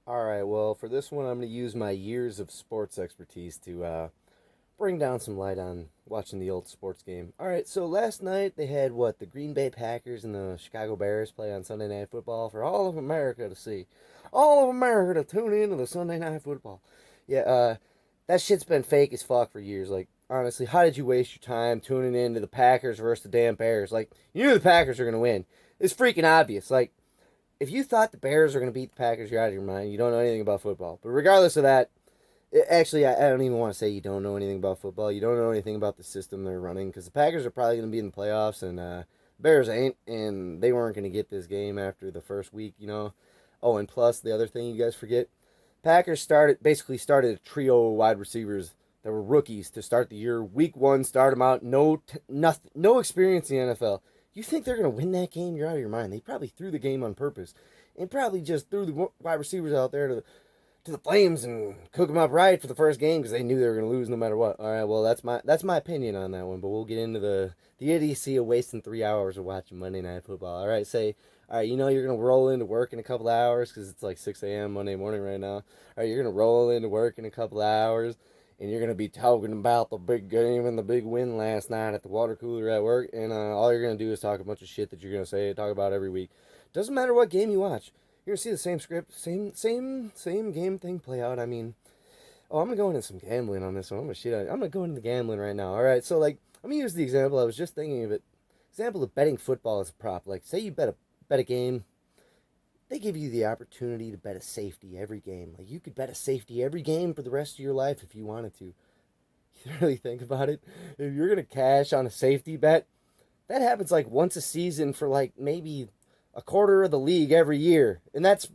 All right, well, for this one, I'm going to use my years of sports expertise to bring down some light on watching the old sports game. All right, so last night they had the Green Bay Packers and the Chicago Bears play on Sunday Night Football for all of America to see. All of America to tune in to the Sunday Night Football. Yeah, that shit's been fake as fuck for years. Like, honestly, how did you waste your time tuning in to the Packers versus the damn Bears? Like, you knew the Packers are going to win. It's freaking obvious. Like, if you thought the Bears are going to beat the Packers, you're out of your mind. You don't know anything about football. But regardless of that, actually, I don't even want to say you don't know anything about football. You don't know anything about the system they're running because the Packers are probably going to be in the playoffs and Bears ain't, and they weren't going to get this game after the first week. Oh, and plus, the other thing you guys forget, Packers basically started a trio of wide receivers that were rookies to start the year. Week one, start them out, nothing, no experience in the NFL. You think they're going to win that game? You're out of your mind. They probably threw the game on purpose and probably just threw the wide receivers out there to the flames and cook them up right for the first game because they knew they were going to lose no matter what. All right, well, that's my opinion on that one, but we'll get into the idiocy of wasting 3 hours of watching Monday Night Football. All right, you're going to roll into work in a couple of hours because it's like 6 a.m. Monday morning right now. All right, you're going to roll into work in a couple of hours and you're going to be talking about the big game and the big win last night at the water cooler at work, and all you're going to do is talk a bunch of shit that you're going to talk about every week. Doesn't matter what game you watch. You're going to see the same script, same game thing play out. I mean, I'm going to go into some gambling on this one. I'm going to go into the gambling right now. All right, so, I'm going to use the example. I was just thinking of it. Example of betting football as a prop. Like, say you bet a game. They give you the opportunity to bet a safety every game. Like, you could bet a safety every game for the rest of your life if you wanted to. You really think about it? If you're going to cash on a safety bet, that happens like once a season for maybe a quarter of the league every year. And that's,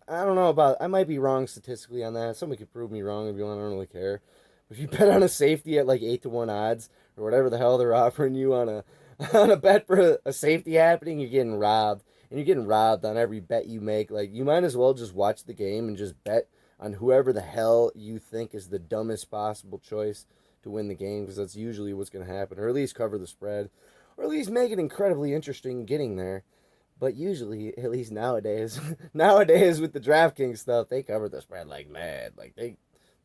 I don't know I might be wrong statistically on that. Somebody could prove me wrong if you want. I don't really care. But if you bet on a safety at 8-1 odds or whatever the hell they're offering you on a bet for a safety happening, you're getting robbed. And you're getting robbed on every bet you make. You might as well just watch the game and just bet on whoever the hell you think is the dumbest possible choice to win the game, because that's usually what's going to happen. Or at least cover the spread. Or at least make it incredibly interesting getting there. But usually, at least nowadays, with the DraftKings stuff, they cover the spread like mad.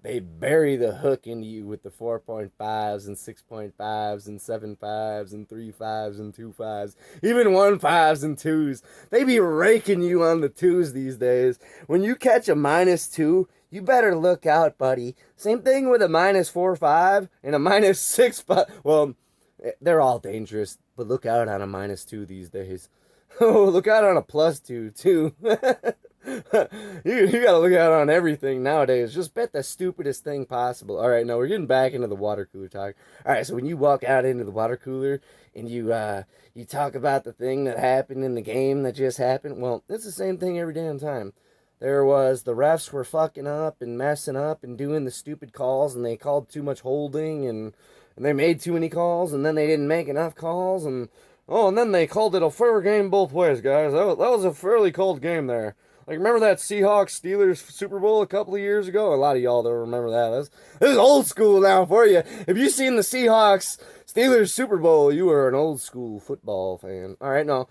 They bury the hook into you with the 4.5s and 6.5s and 7.5s and 3.5s and 2.5s, even 1.5s and 2s. They be raking you on the 2s these days. When you catch a -2, you better look out, buddy. Same thing with a -4.5 and a -6.5. Well, they're all dangerous, but look out on a -2 these days. Oh, look out on a +2 too. You gotta look out on everything nowadays. Just bet the stupidest thing possible. All right, now we're getting back into the water cooler talk. All right, so when you walk out into the water cooler and you talk about the thing that happened in the game that just happened, well, it's the same thing every damn time. The refs were fucking up and messing up and doing the stupid calls, and they called too much holding, and they made too many calls, and then they didn't make enough calls, and then they called it a fair game both ways, guys. That was a fairly cold game there. Remember that Seahawks-Steelers Super Bowl a couple of years ago? A lot of y'all don't remember that. This is old school now for you. If you've seen the Seahawks-Steelers Super Bowl, you are an old school football fan. All right, no.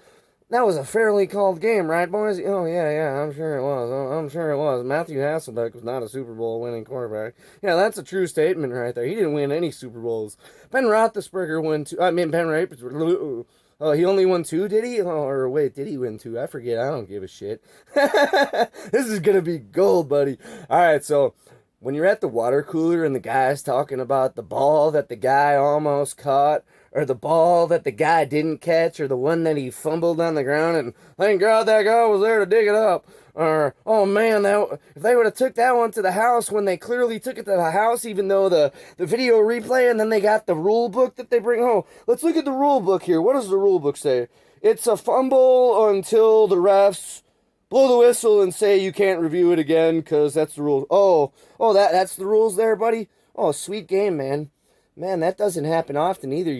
That was a fairly called game, right, boys? Oh, yeah, I'm sure it was. I'm sure it was. Matthew Hasselbeck was not a Super Bowl winning quarterback. Yeah, that's a true statement right there. He didn't win any Super Bowls. Ben Roethlisberger won two. Ben Roethlisberger. Oh, he only won 2, did he? Or wait, did he win 2? I forget. I don't give a shit. This is going to be gold, buddy. All right, so when you're at the water cooler and the guy's talking about the ball that the guy almost caught, or the ball that the guy didn't catch, or the one that he fumbled on the ground, and thank God that guy was there to dig it up. Or, oh man, if they would have took that one to the house when they clearly took it to the house, even though the video replay, and then they got the rule book that they bring. Oh, let's look at the rule book here. What does the rule book say? It's a fumble until the refs blow the whistle and say you can't review it again because that's the rule. That's the rules there, buddy? Oh, sweet game, man. Man, that doesn't happen often either,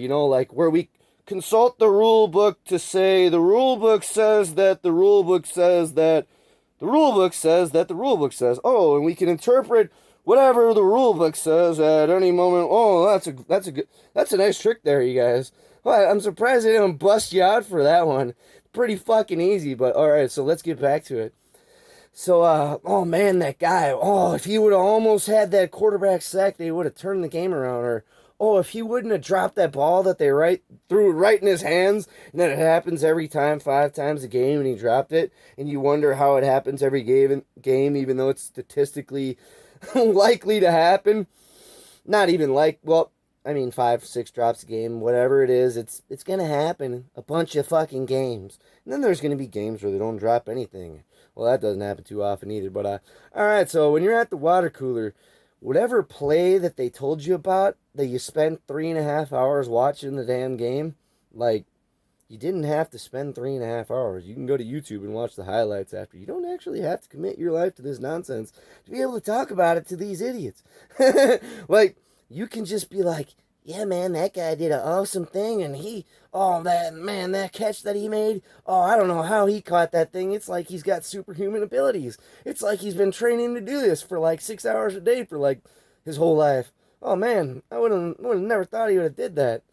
where we consult the rule book to say the rule book says that the rule book says that the rule book says that the rule book says. Oh, and we can interpret whatever the rule book says at any moment. Oh, that's a nice trick there, you guys. Well, I'm surprised they didn't bust you out for that one. Pretty fucking easy, but all right, so let's get back to it. So, oh man, that guy. Oh, if he would have almost had that quarterback sack, they would have turned the game around. Or, oh, if he wouldn't have dropped that ball that they threw right in his hands, and then it happens every time, 5 times a game, and he dropped it, and you wonder how it happens every game, even though it's statistically likely to happen. Not even like, well, I mean, 5, 6 drops a game, whatever it is, it's gonna happen a bunch of fucking games. And then there's gonna be games where they don't drop anything. Well, that doesn't happen too often either. But all right. So when you're at the water cooler, whatever play that they told you about that you spent 3.5 hours watching the damn game, like you didn't have to spend 3.5 hours. You can go to YouTube and watch the highlights after. You don't actually have to commit your life to this nonsense to be able to talk about it to these idiots. Like, you can just be like, yeah, man, that guy did an awesome thing, and oh, that, man, that catch that he made, oh, I don't know how he caught that thing. It's like he's got superhuman abilities. It's like he's been training to do this for like 6 hours a day for like his whole life. Oh, man, I would have never thought he would have did that.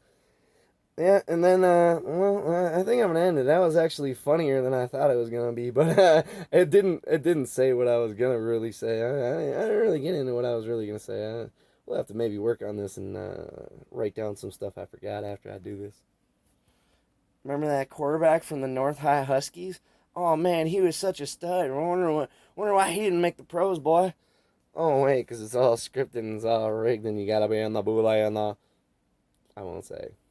Yeah, and then, well, I think I'm gonna end it. That was actually funnier than I thought it was gonna be, but it didn't say what I was gonna really say. I didn't really get into what I was really gonna say. We'll have to maybe work on this and write down some stuff I forgot after I do this. Remember that quarterback from the North High Huskies? Oh man, he was such a stud. Wonder why he didn't make the pros, boy. Oh wait, because it's all scripted and it's all rigged, and you gotta be on the boule and the. I won't say.